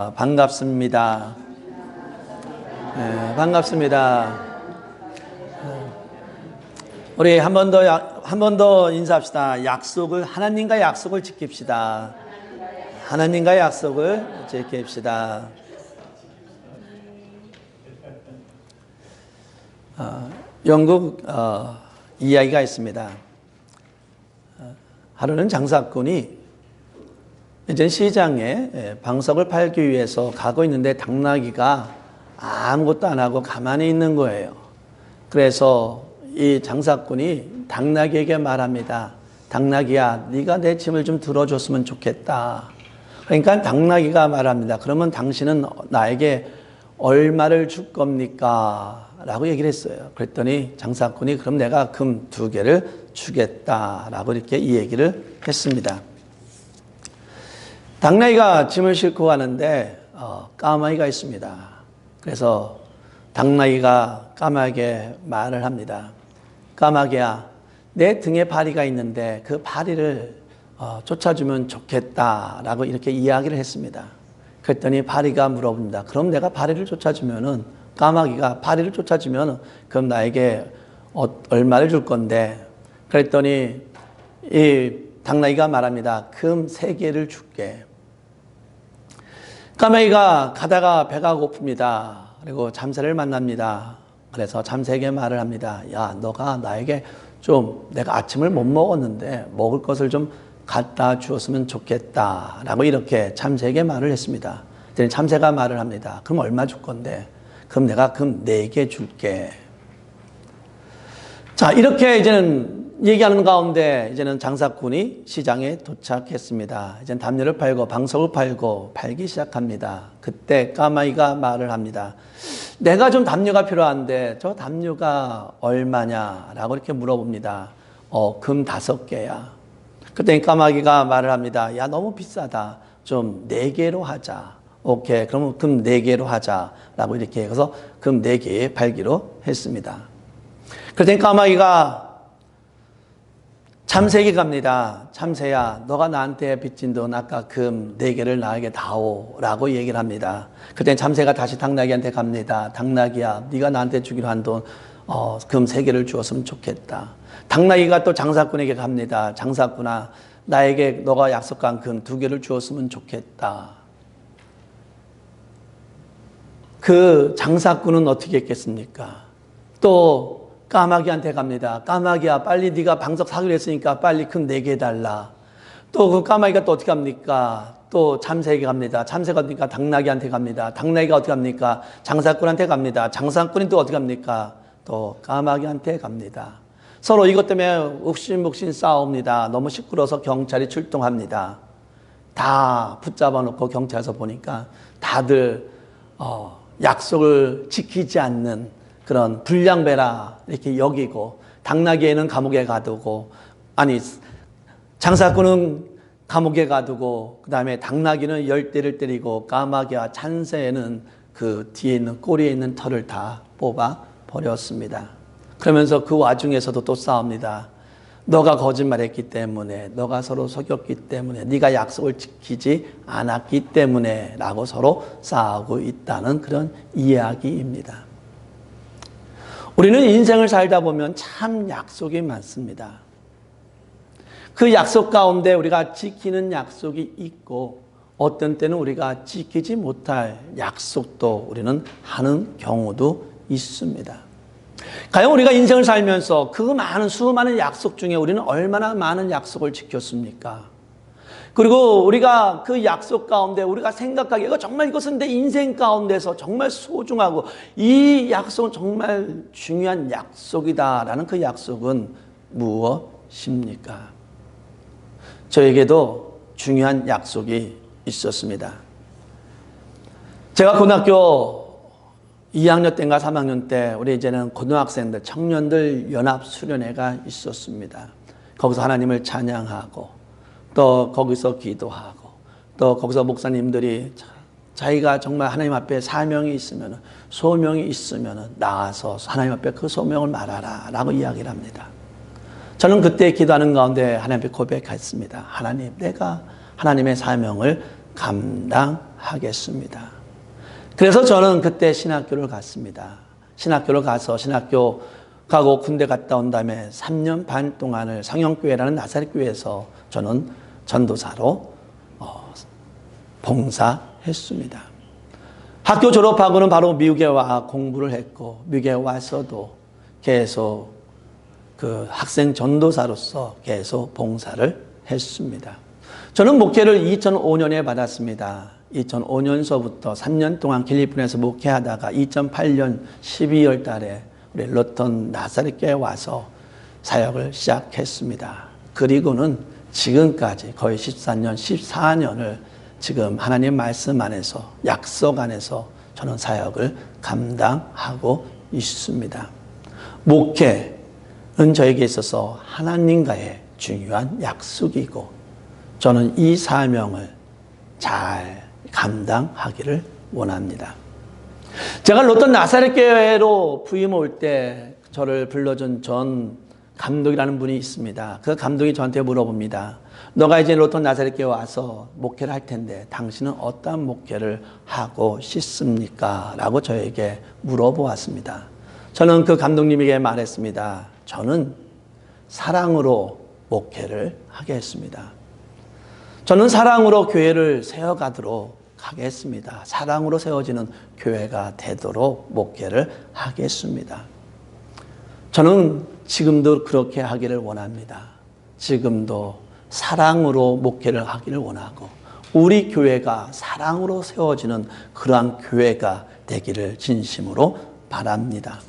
반갑습니다. 반갑습니다. 우리 한 번 더 인사합시다. 하나님과 약속을 지킵시다. 하나님과 약속을 지킵시다. 영국 이야기가 있습니다. 하루는 장사꾼이 이제 시장에 방석을 팔기 위해서 가고 있는데 당나귀가 아무것도 안 하고 가만히 있는 거예요. 그래서 이 장사꾼이 당나귀에게 말합니다. 당나귀야, 네가 내 짐을 좀 들어줬으면 좋겠다. 그러니까 당나귀가 말합니다. 그러면 당신은 나에게 얼마를 줄 겁니까? 라고 얘기를 했어요. 그랬더니 장사꾼이 그럼 내가 금 2개를 주겠다. 라고 이렇게 이 얘기를 했습니다. 당나귀가 짐을 싣고 가는데 까마귀가 있습니다. 그래서 당나귀가 까마귀에게 말을 합니다. 까마귀야, 내 등에 파리가 있는데 그 파리를 쫓아주면 좋겠다라고 이렇게 이야기를 했습니다. 그랬더니 파리가 물어봅니다. 그럼 내가 파리를 쫓아주면은, 까마귀가 파리를 쫓아주면 그럼 나에게 얼마를 줄 건데? 그랬더니 이 당나귀가 말합니다. 금 3개를 줄게. 까마귀가 가다가 배가 고픕니다. 그리고 참새를 만납니다. 그래서 참새에게 말을 합니다. 야, 너가 나에게 좀, 내가 아침을 못 먹었는데 먹을 것을 좀 갖다 주었으면 좋겠다. 라고 이렇게 참새에게 말을 했습니다. 그랬더니 참새가 말을 합니다. 그럼 얼마 줄 건데? 그럼 내가 금 4개 줄게. 자, 이렇게 이제는 얘기하는 가운데 이제는 장사꾼이 시장에 도착했습니다. 이제는 담요를 팔고 방석을 팔기 시작합니다. 그때 까마귀가 말을 합니다. 내가 좀 담요가 필요한데 저 담요가 얼마냐? 라고 이렇게 물어봅니다. 금 5개야. 그때 까마귀가 말을 합니다. 야, 너무 비싸다. 좀 4개로 하자. 오케이, 그러면 금 4개로 하자. 라고 이렇게 해서 금 4개에 팔기로 했습니다. 그랬더니 까마귀가 참새에게 갑니다. 참새야, 너가 나한테 빚진 돈 아까 금 4개를 나에게 다오. 라고 얘기를 합니다. 그때 참새가 다시 당나귀한테 갑니다. 당나귀야, 네가 나한테 주기로 한 돈 금 3개를 주었으면 좋겠다. 당나귀가 또 장사꾼에게 갑니다. 장사꾼아, 나에게 너가 약속한 금 2개를 주었으면 좋겠다. 그 장사꾼은 어떻게 했겠습니까? 또 까마귀한테 갑니다. 까마귀야, 빨리 네가 방석 사기로 했으니까 빨리 금 4개 달라. 또 그 까마귀가 또 어떻게 합니까? 또 참새에게 갑니다. 참새가 어떻게 합니까? 당나귀한테 갑니다. 당나귀가 어떻게 합니까? 장사꾼한테 갑니다. 장사꾼이 또 어떻게 합니까? 또 까마귀한테 갑니다. 서로 이것 때문에 욱신묵신 싸웁니다. 너무 시끄러워서 경찰이 출동합니다. 다 붙잡아 놓고 경찰서 보니까 다들 약속을 지키지 않는 그런 불량배라 이렇게 여기고, 당나귀에는 감옥에 가두고, 장사꾼은 감옥에 가두고, 그 다음에 당나귀는 열대를 때리고, 까마귀와 참새는 그 뒤에 있는 꼬리에 있는 털을 다 뽑아 버렸습니다. 그러면서 그 와중에서도 또 싸웁니다. 너가 거짓말했기 때문에, 너가 서로 속였기 때문에, 네가 약속을 지키지 않았기 때문에 라고 서로 싸우고 있다는 그런 이야기입니다. 우리는 인생을 살다 보면 참 약속이 많습니다. 그 약속 가운데 우리가 지키는 약속이 있고, 어떤 때는 우리가 지키지 못할 약속도 우리는 하는 경우도 있습니다. 과연 우리가 인생을 살면서 그 수많은 약속 중에 우리는 얼마나 많은 약속을 지켰습니까? 그리고 우리가 그 약속 가운데 우리가 생각하기에 이것은 내 인생 가운데서 정말 소중하고 이 약속은 정말 중요한 약속이다라는 그 약속은 무엇입니까? 저에게도 중요한 약속이 있었습니다. 제가 고등학교 2학년 때인가 3학년 때 우리 이제는 고등학생들, 청년들 연합 수련회가 있었습니다. 거기서 하나님을 찬양하고 또 거기서 기도하고 또 거기서 목사님들이 자기가 정말 하나님 앞에 사명이 있으면, 소명이 있으면 나와서 하나님 앞에 그 소명을 말하라 라고 이야기를 합니다. 저는 그때 기도하는 가운데 하나님 앞에 고백했습니다. 하나님, 내가 하나님의 사명을 감당하겠습니다. 그래서 저는 그때 신학교를 갔습니다. 신학교를 가서 신학교 가고 군대 갔다 온 다음에 3년 반 동안을 성영교회라는 나사렛교회에서 저는 전도사로 봉사했습니다. 학교 졸업하고는 바로 미국에 와 공부를 했고, 미국에 와서도 계속 그 학생 전도사로서 계속 봉사를 했습니다. 저는 목회를 2005년에 받았습니다. 2005년서부터 3년 동안 캘리포니아에서 목회하다가 2008년 12월 달에 우리 러턴 나사렛교회에 와서 사역을 시작했습니다. 그리고는 지금까지 거의 14년, 14년을 지금 하나님 말씀 안에서, 약속 안에서 저는 사역을 감당하고 있습니다. 목회는 저에게 있어서 하나님과의 중요한 약속이고, 저는 이 사명을 잘 감당하기를 원합니다. 제가 로턴 나사렛교회로 부임 올 때 저를 불러준 전 감독이라는 분이 있습니다. 그 감독이 저한테 물어봅니다. 너가 이제 로턴 나사렛교회 와서 목회를 할 텐데 당신은 어떠한 목회를 하고 싶습니까? 라고 저에게 물어보았습니다. 저는 그 감독님에게 말했습니다. 저는 사랑으로 목회를 하겠습니다. 저는 사랑으로 교회를 세워가도록 하겠습니다. 사랑으로 세워지는 교회가 되도록 목회를 하겠습니다. 저는 지금도 그렇게 하기를 원합니다. 지금도 사랑으로 목회를 하기를 원하고, 우리 교회가 사랑으로 세워지는 그러한 교회가 되기를 진심으로 바랍니다.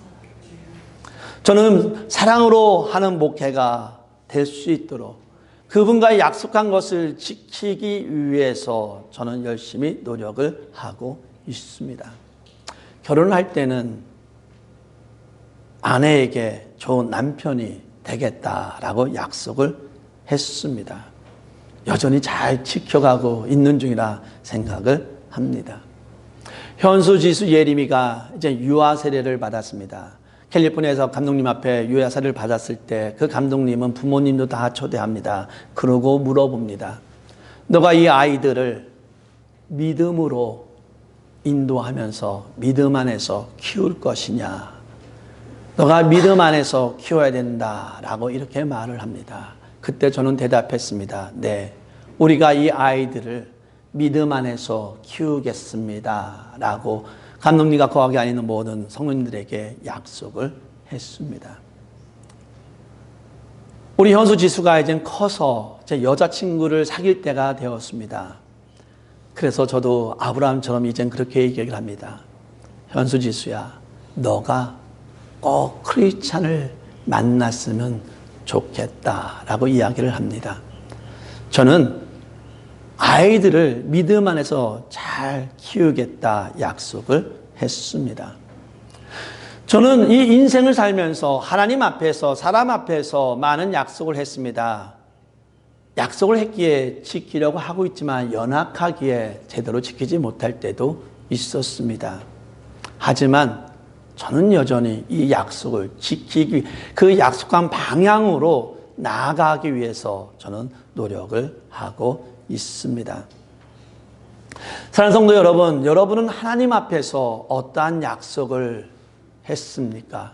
저는 사랑으로 하는 목회가 될 수 있도록 그분과의 약속한 것을 지키기 위해서 저는 열심히 노력을 하고 있습니다. 결혼할 때는 아내에게 좋은 남편이 되겠다라고 약속을 했습니다. 여전히 잘 지켜가고 있는 중이라 생각을 합니다. 현수, 지수, 예림이가 이제 유아 세례를 받았습니다. 캘리포니아에서 감독님 앞에 유아 세례를 받았을 때 그 감독님은 부모님도 다 초대합니다. 그러고 물어봅니다. 너가 이 아이들을 믿음으로 인도하면서 믿음 안에서 키울 것이냐? 너가 믿음 안에서 키워야 된다라고 이렇게 말을 합니다. 그때 저는 대답했습니다. 네, 우리가 이 아이들을 믿음 안에서 키우겠습니다 라고 감독님과 거하게 아니는 모든 성도님들에게 약속을 했습니다. 우리 현수 지수가 이제 커서 제 여자친구를 사귈 때가 되었습니다. 그래서 저도 아브라함처럼 이젠 그렇게 얘기를 합니다. 현수 지수야, 너가 꼭 크리스찬을 만났으면 좋겠다라고 이야기를 합니다. 저는 아이들을 믿음 안에서 잘 키우겠다 약속을 했습니다. 저는 이 인생을 살면서 하나님 앞에서, 사람 앞에서 많은 약속을 했습니다. 약속을 했기에 지키려고 하고 있지만 연약하기에 제대로 지키지 못할 때도 있었습니다. 하지만 저는 여전히 이 약속을 지키기, 그 약속한 방향으로 나아가기 위해서 저는 노력을 하고 있습니다. 사랑하는 성도 여러분, 여러분은 하나님 앞에서 어떠한 약속을 했습니까?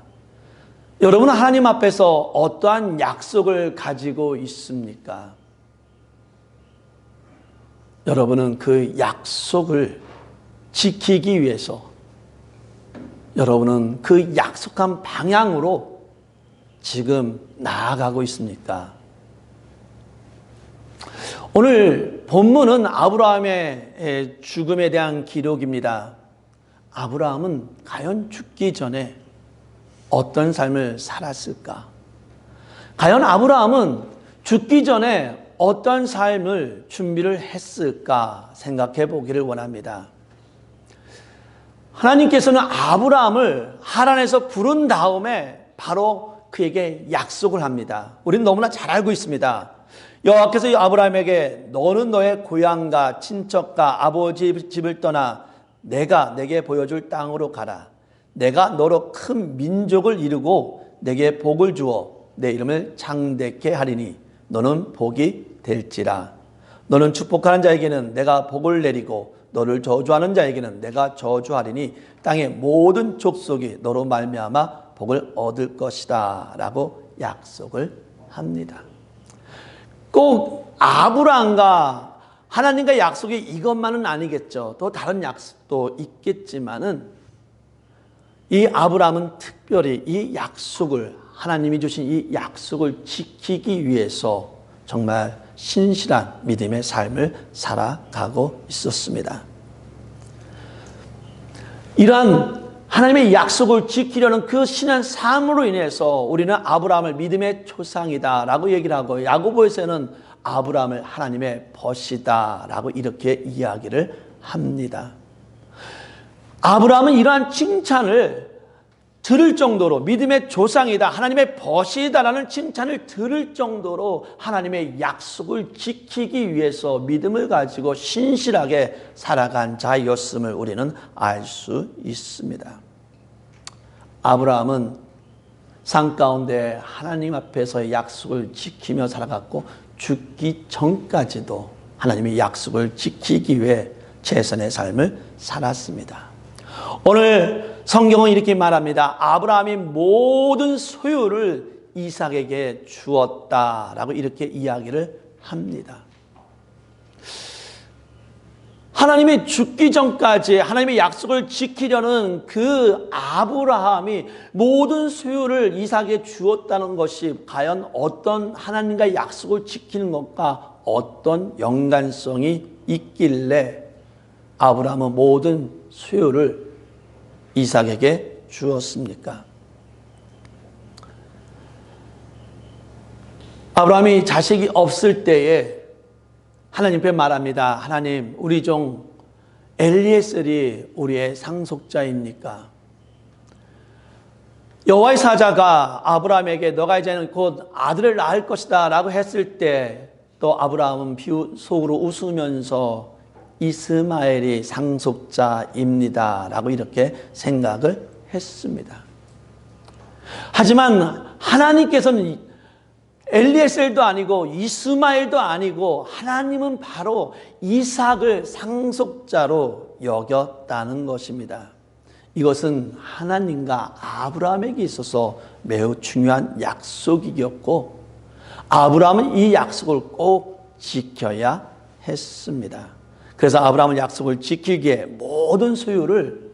여러분은 하나님 앞에서 어떠한 약속을 가지고 있습니까? 여러분은 그 약속을 지키기 위해서, 여러분은 그 약속한 방향으로 지금 나아가고 있습니까? 오늘 본문은 아브라함의 죽음에 대한 기록입니다. 아브라함은 과연 죽기 전에 어떤 삶을 살았을까? 과연 아브라함은 죽기 전에 어떤 삶을 준비를 했을까 생각해 보기를 원합니다. 하나님께서는 아브라함을 하란에서 부른 다음에 바로 그에게 약속을 합니다. 우리는 너무나 잘 알고 있습니다. 여호와께서 아브라함에게 너는 너의 고향과 친척과 아버지 집을 떠나 내가 내게 보여줄 땅으로 가라. 내가 너로 큰 민족을 이루고 내게 복을 주어 내 이름을 창대케 하리니 너는 복이 될지라. 너는 축복하는 자에게는 내가 복을 내리고 너를 저주하는 자에게는 내가 저주하리니 땅의 모든 족속이 너로 말미암아 복을 얻을 것이다 라고 약속을 합니다. 꼭 아브라함과 하나님과 약속이 이것만은 아니겠죠. 또 다른 약속도 있겠지만은 이 아브라함은 특별히 이 약속을, 하나님이 주신 이 약속을 지키기 위해서 정말 신실한 믿음의 삶을 살아가고 있었습니다. 이러한 하나님의 약속을 지키려는 그 신한 삶으로 인해서 우리는 아브라함을 믿음의 조상이다 라고 얘기를 하고, 야고보에서는 아브라함을 하나님의 벗이다 라고 이렇게 이야기를 합니다. 아브라함은 이러한 칭찬을 들을 정도로, 믿음의 조상이다, 하나님의 벗이다라는 칭찬을 들을 정도로 하나님의 약속을 지키기 위해서 믿음을 가지고 신실하게 살아간 자였음을 우리는 알 수 있습니다. 아브라함은 산 가운데 하나님 앞에서의 약속을 지키며 살아갔고, 죽기 전까지도 하나님의 약속을 지키기 위해 최선의 삶을 살았습니다. 오늘 성경은 이렇게 말합니다. 아브라함이 모든 소유를 이삭에게 주었다라고 이렇게 이야기를 합니다. 하나님이 죽기 전까지 하나님의 약속을 지키려는 그 아브라함이 모든 소유를 이삭에게 주었다는 것이 과연 어떤 하나님과 약속을 지키는 것과 어떤 연관성이 있길래 아브라함은 모든 소유를 이삭에게 주었습니까? 아브라함이 자식이 없을 때에 하나님께 말합니다. 하나님, 우리 종 엘리에셀이 우리의 상속자입니까? 여호와의 사자가 아브라함에게 너가 이제는 곧 아들을 낳을 것이다 라고 했을 때 또 아브라함은 속으로 웃으면서 이스마엘이 상속자입니다 라고 이렇게 생각을 했습니다. 하지만 하나님께서는 엘리에셀도 아니고 이스마엘도 아니고 하나님은 바로 이삭을 상속자로 여겼다는 것입니다. 이것은 하나님과 아브라함에게 있어서 매우 중요한 약속이었고, 아브라함은 이 약속을 꼭 지켜야 했습니다. 그래서 아브라함은 약속을 지키기에 모든 소유를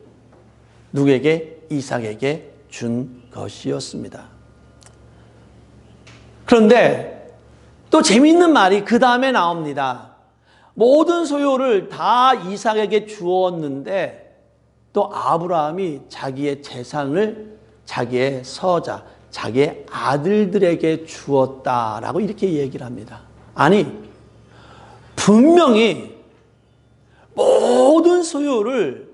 누구에게? 이삭에게 준 것이었습니다. 그런데 또 재미있는 말이 그 다음에 나옵니다. 모든 소유를 다 이삭에게 주었는데 또 아브라함이 자기의 재산을 자기의 서자, 자기의 아들들에게 주었다라고 이렇게 얘기를 합니다. 아니, 분명히 모든 소유를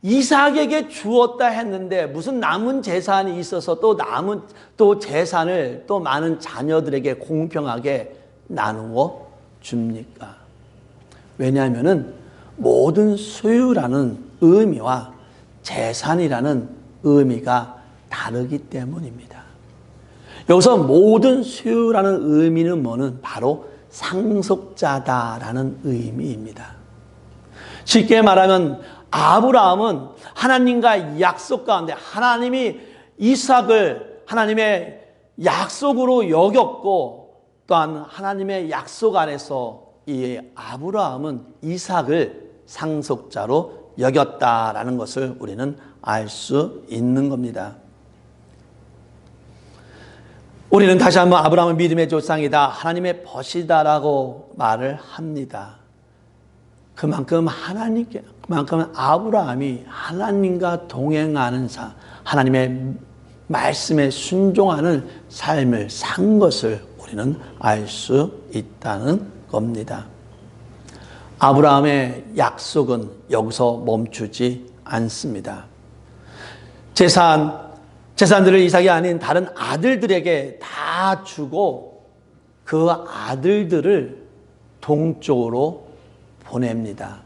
이삭에게 주었다 했는데 무슨 남은 재산이 있어서 또 재산을 또 많은 자녀들에게 공평하게 나누어 줍니까? 왜냐하면은 모든 소유라는 의미와 재산이라는 의미가 다르기 때문입니다. 여기서 모든 소유라는 의미는 뭐는? 바로 상속자다라는 의미입니다. 쉽게 말하면 아브라함은 하나님과 약속 가운데 하나님이 이삭을 하나님의 약속으로 여겼고, 또한 하나님의 약속 안에서 이 아브라함은 이삭을 상속자로 여겼다라는 것을 우리는 알 수 있는 겁니다. 우리는 다시 한번 아브라함은 믿음의 조상이다, 하나님의 벗이다라고 말을 합니다. 그만큼 아브라함이 하나님과 동행하는 하나님의 말씀에 순종하는 삶을 산 것을 우리는 알 수 있다는 겁니다. 아브라함의 약속은 여기서 멈추지 않습니다. 재산들을 이삭이 아닌 다른 아들들에게 다 주고 그 아들들을 동쪽으로 보냅니다.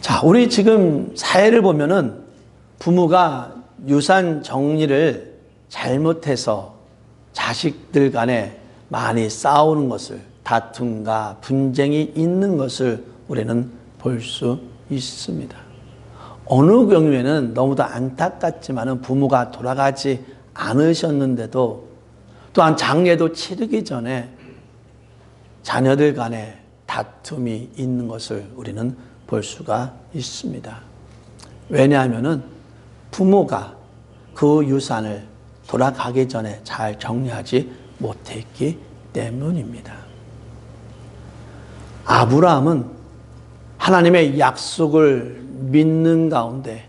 자, 우리 지금 사회를 보면은 부모가 유산 정리를 잘못해서 자식들 간에 많이 싸우는 것을, 다툼과 분쟁이 있는 것을 우리는 볼 수 있습니다. 어느 경우에는 너무도 안타깝지만 부모가 돌아가지 않으셨는데도 또한 장례도 치르기 전에 자녀들 간에 다툼이 있는 것을 우리는 볼 수가 있습니다. 왜냐하면 부모가 그 유산을 돌아가기 전에 잘 정리하지 못했기 때문입니다. 아브라함은 하나님의 약속을 믿는 가운데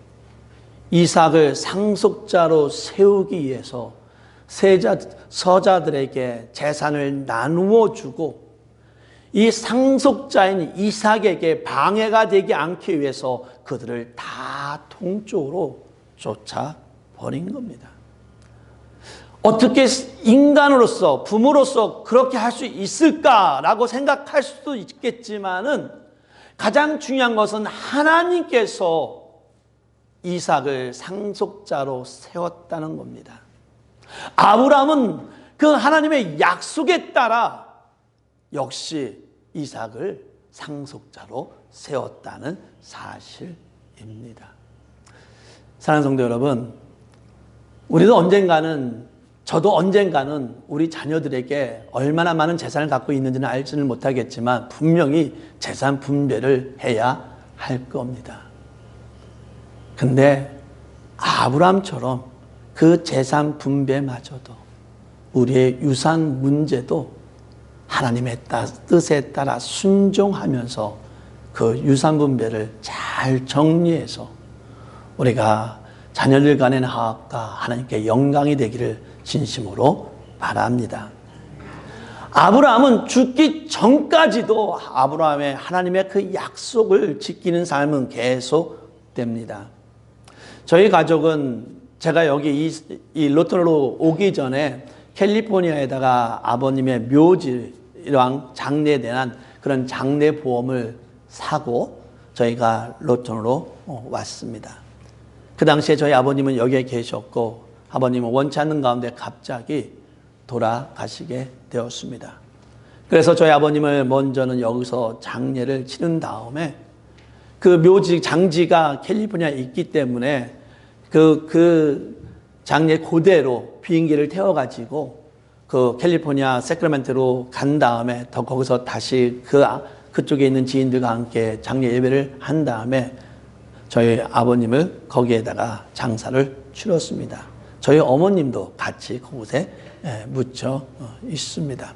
이삭을 상속자로 세우기 위해서 서자들에게 재산을 나누어 주고 이 상속자인 이삭에게 방해가 되지 않기 위해서 그들을 다 동쪽으로 쫓아버린 겁니다. 어떻게 인간으로서, 부모로서 그렇게 할 수 있을까라고 생각할 수도 있겠지만은 가장 중요한 것은 하나님께서 이삭을 상속자로 세웠다는 겁니다. 아브라함은 그 하나님의 약속에 따라 역시 이삭을 상속자로 세웠다는 사실입니다. 사랑하는 성도 여러분, 우리도 언젠가는, 저도 언젠가는 우리 자녀들에게 얼마나 많은 재산을 갖고 있는지는 알지는 못하겠지만 분명히 재산 분배를 해야 할 겁니다. 근데 아브라함처럼 그 재산 분배마저도, 우리의 유산 문제도 하나님의 뜻에 따라 순종하면서 그 유산 분배를 잘 정리해서 우리가 자녀들 간의 화합과 하나님께 영광이 되기를 진심으로 바랍니다. 아브라함은 죽기 전까지도 아브라함의 하나님의 그 약속을 지키는 삶은 계속됩니다. 저희 가족은 제가 여기 이 로턴으로 오기 전에 캘리포니아에다가 아버님의 묘지랑 장례에 대한 그런 장례 보험을 사고 저희가 로턴으로 왔습니다. 그 당시에 저희 아버님은 여기에 계셨고 아버님은 원치 않는 가운데 갑자기 돌아가시게 되었습니다. 그래서 저희 아버님을 먼저는 여기서 장례를 치른 다음에 그 묘지 장지가 캘리포니아에 있기 때문에 그 장례 그대로 비행기를 태워가지고 그 캘리포니아 세크라멘토로 간 다음에 더 거기서 다시 그쪽에 있는 지인들과 함께 장례 예배를 한 다음에 저희 아버님을 거기에다가 장사를 치렀습니다. 저희 어머님도 같이 그곳에 묻혀 있습니다.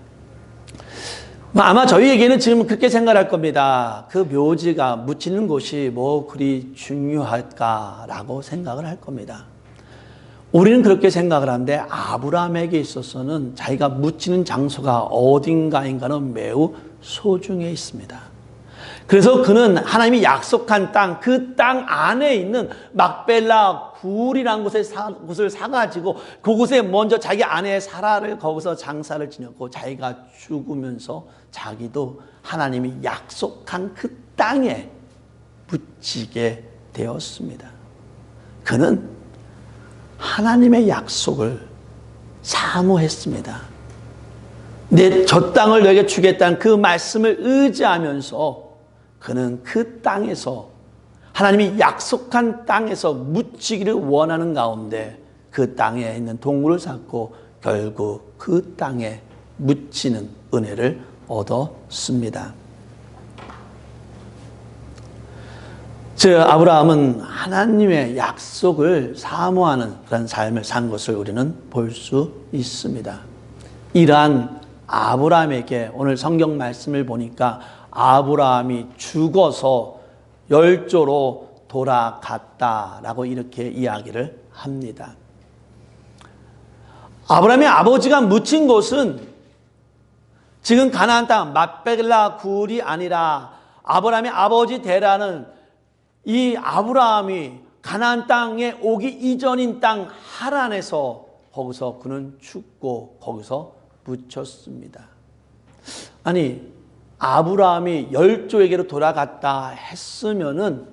아마 저희에게는 지금 그렇게 생각할 겁니다. 그 묘지가 묻히는 곳이 뭐 그리 중요할까라고 생각을 할 겁니다. 우리는 그렇게 생각을 하는데 아브라함에게 있어서는 자기가 묻히는 장소가 어딘가인가는 매우 소중해 있습니다. 그래서 그는 하나님이 약속한 땅, 그 땅 안에 있는 막벨라 굴이라는 곳을 사가지고 그곳에 먼저 자기 아내 사라를 거기서 장사를 지녔고 자기가 죽으면서 자기도 하나님이 약속한 그 땅에 묻히게 되었습니다. 그는 하나님의 약속을 사모했습니다. 저 땅을 너에게 주겠다는 그 말씀을 의지하면서 그는 그 땅에서 하나님이 약속한 땅에서 묻히기를 원하는 가운데 그 땅에 있는 동굴을 쌓고 결국 그 땅에 묻히는 은혜를 얻었습니다. 즉 아브라함은 하나님의 약속을 사모하는 그런 삶을 산 것을 우리는 볼 수 있습니다. 이러한 아브라함에게 오늘 성경 말씀을 보니까 아브라함이 죽어서 열조로 돌아갔다라고 이렇게 이야기를 합니다. 아브라함의 아버지가 묻힌 곳은 지금 가나안 땅 막벨라 굴이 아니라 아브라함의 아버지 데라는 이 아브라함이 가나안 땅에 오기 이전인 땅 하란에서 거기서 그는 죽고 거기서 묻혔습니다. 아니 아브라함이 열조에게로 돌아갔다 했으면은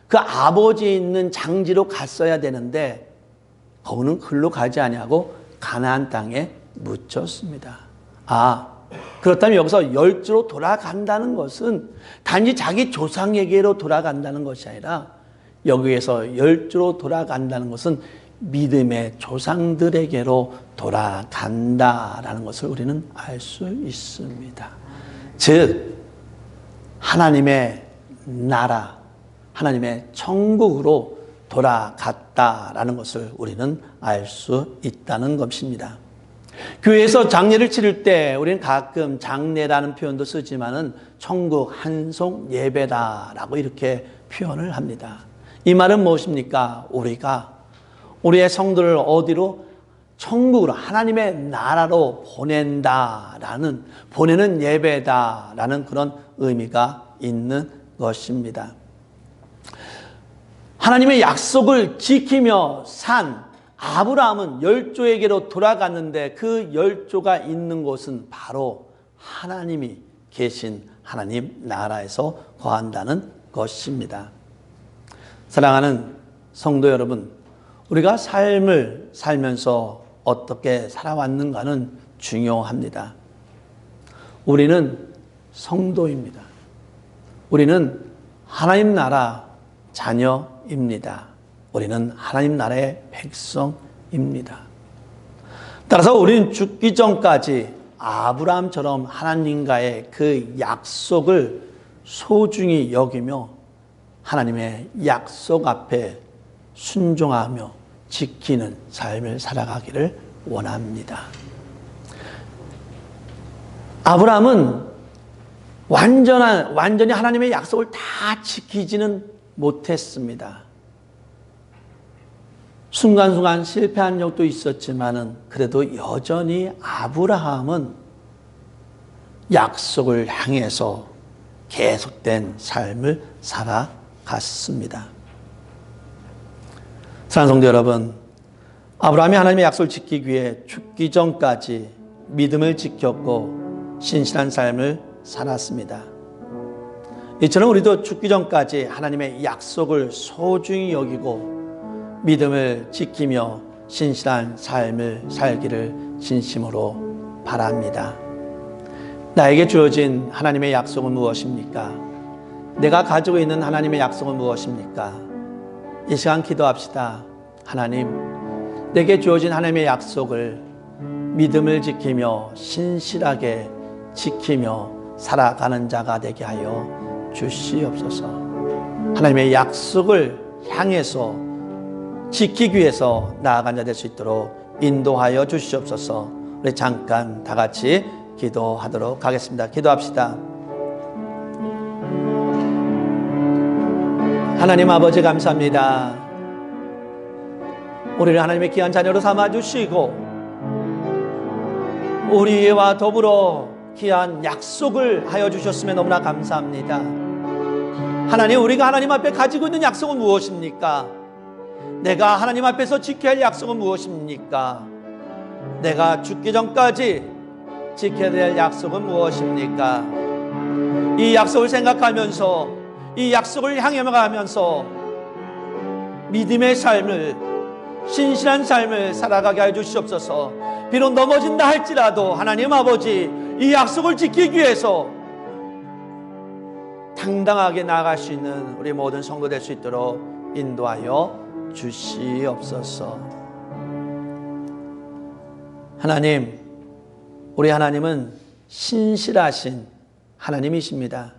그 아버지 있는 장지로 갔어야 되는데 거기는 글로 가지 아니하고 가나안 땅에 묻혔습니다. 그렇다면 여기서 열조로 돌아간다는 것은 단지 자기 조상에게로 돌아간다는 것이 아니라 여기에서 열조로 돌아간다는 것은 믿음의 조상들에게로 돌아간다라는 것을 우리는 알 수 있습니다. 즉 하나님의 나라, 하나님의 천국으로 돌아갔다라는 것을 우리는 알 수 있다는 것입니다. 교회에서 장례를 치를 때 우리는 가끔 장례라는 표현도 쓰지만은 천국 한송 예배다라고 이렇게 표현을 합니다. 이 말은 무엇입니까? 우리가 우리의 성도를 어디로? 천국으로, 하나님의 나라로 보내는 예배다라는 그런 의미가 있는 것입니다. 하나님의 약속을 지키며 산 아브라함은 열조에게로 돌아갔는데 그 열조가 있는 곳은 바로 하나님이 계신 하나님 나라에서 거한다는 것입니다. 사랑하는 성도 여러분, 우리가 삶을 살면서 어떻게 살아왔는가는 중요합니다. 우리는 성도입니다. 우리는 하나님 나라 자녀입니다. 우리는 하나님 나라의 백성입니다. 따라서 우리는 죽기 전까지 아브라함처럼 하나님과의 그 약속을 소중히 여기며 하나님의 약속 앞에 순종하며 지키는 삶을 살아가기를 원합니다. 아브라함은 완전히 하나님의 약속을 다 지키지는 못했습니다. 순간순간 실패한 적도 있었지만은 그래도 여전히 아브라함은 약속을 향해서 계속된 삶을 살아갔습니다. 사랑하는 성도 여러분, 아브라함이 하나님의 약속을 지키기 위해 죽기 전까지 믿음을 지켰고 신실한 삶을 살았습니다. 이처럼 우리도 죽기 전까지 하나님의 약속을 소중히 여기고 믿음을 지키며 신실한 삶을 살기를 진심으로 바랍니다. 나에게 주어진 하나님의 약속은 무엇입니까? 내가 가지고 있는 하나님의 약속은 무엇입니까? 이 시간 기도합시다. 하나님, 내게 주어진 하나님의 약속을 믿음을 지키며 신실하게 지키며 살아가는 자가 되게 하여 주시옵소서. 하나님의 약속을 향해서 지키기 위해서 나아간 자 될 수 있도록 인도하여 주시옵소서. 우리 잠깐 다 같이 기도하도록 하겠습니다. 기도합시다. 하나님 아버지 감사합니다. 우리를 하나님의 귀한 자녀로 삼아주시고 우리와 더불어 귀한 약속을 하여 주셨음에 너무나 감사합니다. 하나님, 우리가 하나님 앞에 가지고 있는 약속은 무엇입니까? 내가 하나님 앞에서 지켜야 할 약속은 무엇입니까? 내가 죽기 전까지 지켜야 될 약속은 무엇입니까? 이 약속을 생각하면서 이 약속을 향해 가면서 믿음의 삶을, 신실한 삶을 살아가게 해 주시옵소서. 비록 넘어진다 할지라도 하나님 아버지, 이 약속을 지키기 위해서 당당하게 나아갈 수 있는 우리 모든 성도 될 수 있도록 인도하여 주시옵소서. 하나님, 우리 하나님은 신실하신 하나님이십니다.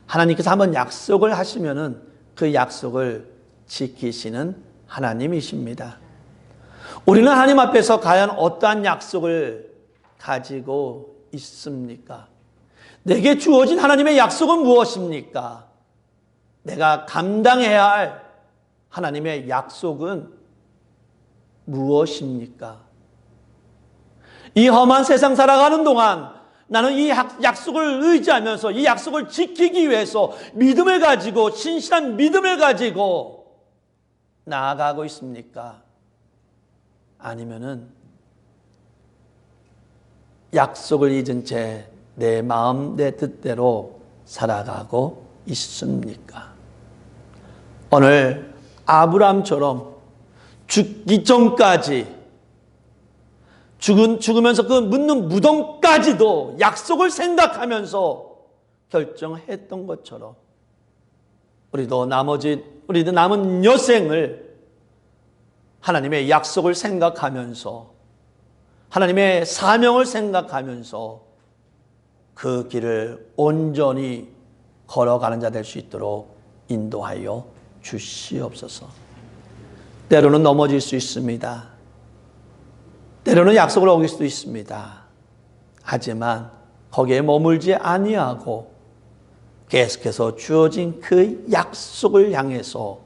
하나님께서 한번 약속을 하시면은 그 약속을 지키시는 하나님이십니다. 우리는 하나님 앞에서 과연 어떠한 약속을 가지고 있습니까? 내게 주어진 하나님의 약속은 무엇입니까? 내가 감당해야 할 하나님의 약속은 무엇입니까? 이 험한 세상 살아가는 동안 나는 이 약속을 의지하면서 이 약속을 지키기 위해서 믿음을 가지고, 신실한 믿음을 가지고 나아가고 있습니까? 아니면은 약속을 잊은 채 내 마음, 내 뜻대로 살아가고 있습니까? 오늘 아브라함처럼 죽기 전까지 죽으면서 그 묻는 무덤까지도 약속을 생각하면서 결정했던 것처럼 우리도 남은 여생을 하나님의 약속을 생각하면서 하나님의 사명을 생각하면서 그 길을 온전히 걸어가는 자 될 수 있도록 인도하여 주시옵소서. 때로는 넘어질 수 있습니다. 때로는 약속을 어길 수도 있습니다. 하지만 거기에 머물지 아니하고 계속해서 주어진 그 약속을 향해서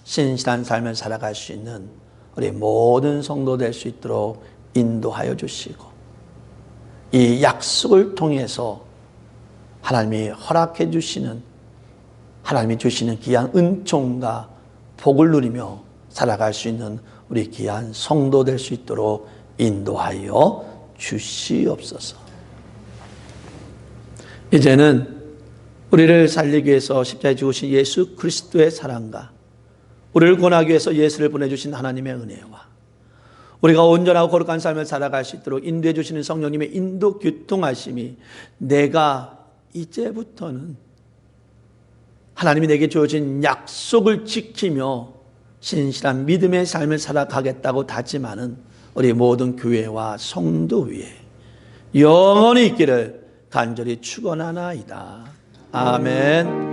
신실한 삶을 살아갈 수 있는 우리 모든 성도 될 수 있도록 인도하여 주시고, 이 약속을 통해서 하나님이 허락해 주시는, 하나님이 주시는 귀한 은총과 복을 누리며 살아갈 수 있는 우리 귀한 성도 될 수 있도록 인도하여 주시옵소서. 이제는 우리를 살리기 위해서 십자가에 죽으신 예수 그리스도의 사랑과 우리를 구원하기 위해서 예수를 보내주신 하나님의 은혜와 우리가 온전하고 거룩한 삶을 살아갈 수 있도록 인도해 주시는 성령님의 인도 교통하심이 내가 이제부터는 하나님이 내게 주어진 약속을 지키며 신실한 믿음의 삶을 살아가겠다고 다짐하는 우리 모든 교회와 성도 위에 영원히 있기를 간절히 축원하나이다. 아멘.